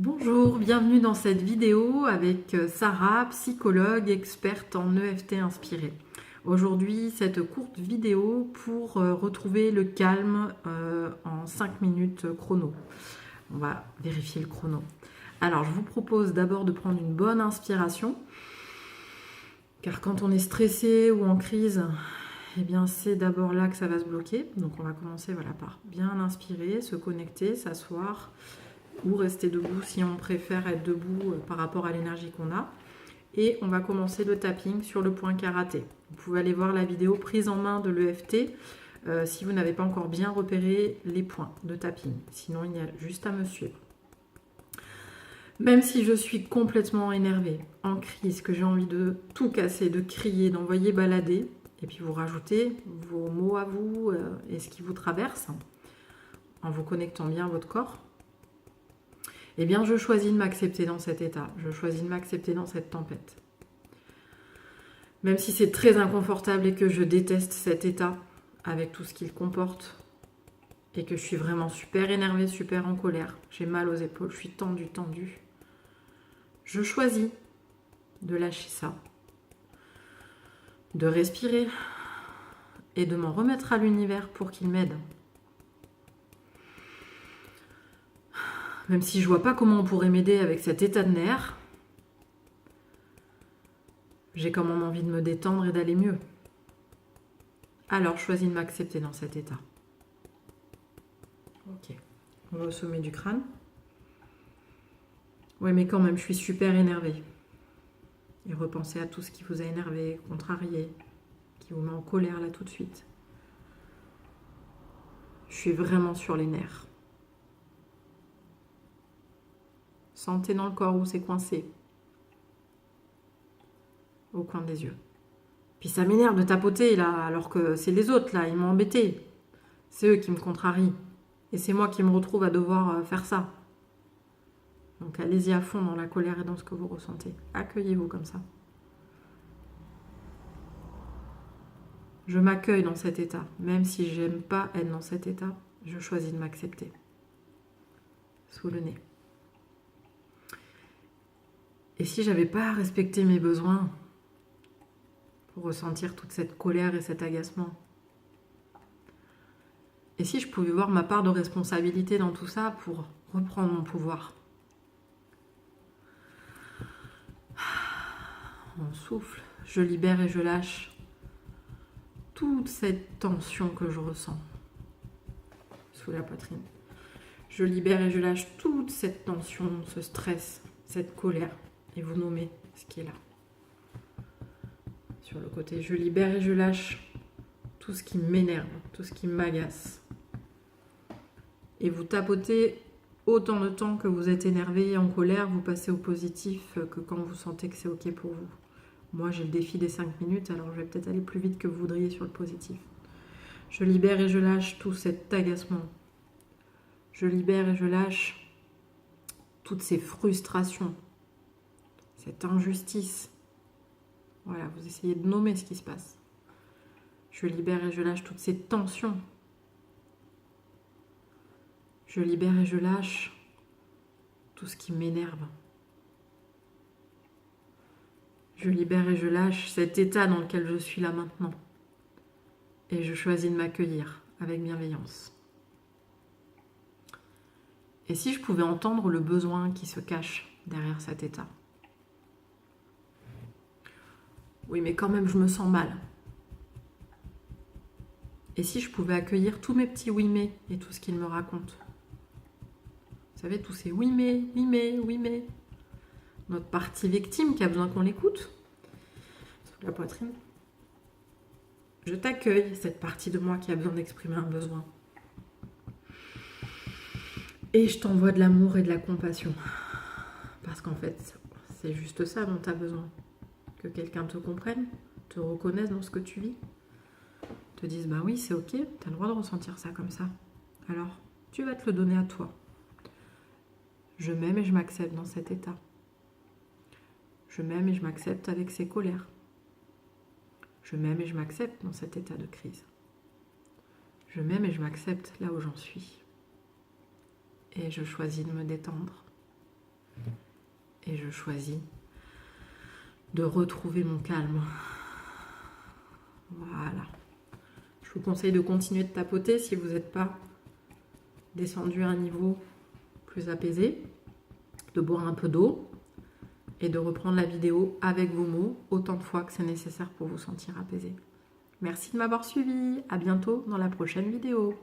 Bonjour, bienvenue dans cette vidéo avec Sarah, psychologue experte en EFT inspiré. Aujourd'hui, cette courte vidéo pour retrouver le calme en 5 minutes chrono. On va vérifier le chrono. Alors, je vous propose d'abord de prendre une bonne inspiration, car quand on est stressé ou en crise, eh bien c'est d'abord là que ça va se bloquer. Donc on va commencer par bien inspirer, se connecter, s'asseoir, ou rester debout si on préfère être debout par rapport à l'énergie qu'on a. Et on va commencer le tapping sur le point karaté. Vous pouvez aller voir la vidéo prise en main de l'EFT si vous n'avez pas encore bien repéré les points de tapping. Sinon, il y a juste à me suivre. Même si je suis complètement énervée, en crise, que j'ai envie de tout casser, de crier, d'envoyer balader, et puis vous rajoutez vos mots à vous et ce qui vous traverse, en vous connectant bien à votre corps, eh bien, je choisis de m'accepter dans cet état. Je choisis de m'accepter dans cette tempête. Même si c'est très inconfortable et que je déteste cet état, avec tout ce qu'il comporte, et que je suis vraiment super énervée, super en colère, j'ai mal aux épaules, je suis tendue, je choisis de lâcher ça, de respirer et de m'en remettre à l'univers pour qu'il m'aide. Même si je vois pas comment on pourrait m'aider avec cet état de nerfs, j'ai quand même envie de me détendre et d'aller mieux. Alors, je choisis de m'accepter dans cet état. Ok. On va au sommet du crâne. Oui, mais quand même, je suis super énervée. Et repensez à tout ce qui vous a énervé, contrarié, qui vous met en colère là tout de suite. Je suis vraiment sur les nerfs. Sentez dans le corps où c'est coincé. Au coin des yeux. Puis ça m'énerve de tapoter là, alors que c'est les autres là, ils m'ont embêté. C'est eux qui me contrarient. Et c'est moi qui me retrouve à devoir faire ça. Donc allez-y à fond dans la colère et dans ce que vous ressentez. Accueillez-vous comme ça. Je m'accueille dans cet état. Même si j'aime pas être dans cet état, je choisis de m'accepter. Sous le nez. Et si j'avais pas respecté mes besoins pour ressentir toute cette colère et cet agacement? Et si je pouvais voir ma part de responsabilité dans tout ça pour reprendre mon pouvoir? On souffle, je libère et je lâche toute cette tension que je ressens sous la poitrine. Je libère et je lâche toute cette tension, ce stress, cette colère. Et vous nommez ce qui est là. Sur le côté, je libère et je lâche tout ce qui m'énerve, tout ce qui m'agace. Et vous tapotez autant de temps que vous êtes énervé et en colère, vous passez au positif que quand vous sentez que c'est ok pour vous. Moi, j'ai le défi des 5 minutes, alors je vais peut-être aller plus vite que vous voudriez sur le positif. Je libère et je lâche tout cet agacement. Je libère et je lâche toutes ces frustrations, cette injustice. Voilà, vous essayez de nommer ce qui se passe. Je libère et je lâche toutes ces tensions. Je libère et je lâche tout ce qui m'énerve. Je libère et je lâche cet état dans lequel je suis là maintenant. Et je choisis de m'accueillir avec bienveillance. Et si je pouvais entendre le besoin qui se cache derrière cet état? Oui, mais quand même, je me sens mal. Et si je pouvais accueillir tous mes petits oui mais et tout ce qu'ils me racontent? Vous savez, tous ces oui mais. Notre partie victime qui a besoin qu'on l'écoute. Sous la poitrine. Je t'accueille, cette partie de moi qui a besoin d'exprimer un besoin. Et je t'envoie de l'amour et de la compassion. Parce qu'en fait, c'est juste ça dont tu as besoin. Que quelqu'un te comprenne, te reconnaisse dans ce que tu vis. Te dise, bah oui, c'est ok, tu as le droit de ressentir ça comme ça. Alors, tu vas te le donner à toi. Je m'aime et je m'accepte dans cet état. Je m'aime et je m'accepte avec ces colères. Je m'aime et je m'accepte dans cet état de crise. Je m'aime et je m'accepte là où j'en suis. Et je choisis de me détendre Et je choisis de retrouver mon calme. Voilà. Je vous conseille de continuer de tapoter si vous n'êtes pas descendu à un niveau plus apaisé, de boire un peu d'eau et de reprendre la vidéo avec vos mots autant de fois que c'est nécessaire pour vous sentir apaisé. Merci de m'avoir suivi. À bientôt dans la prochaine vidéo.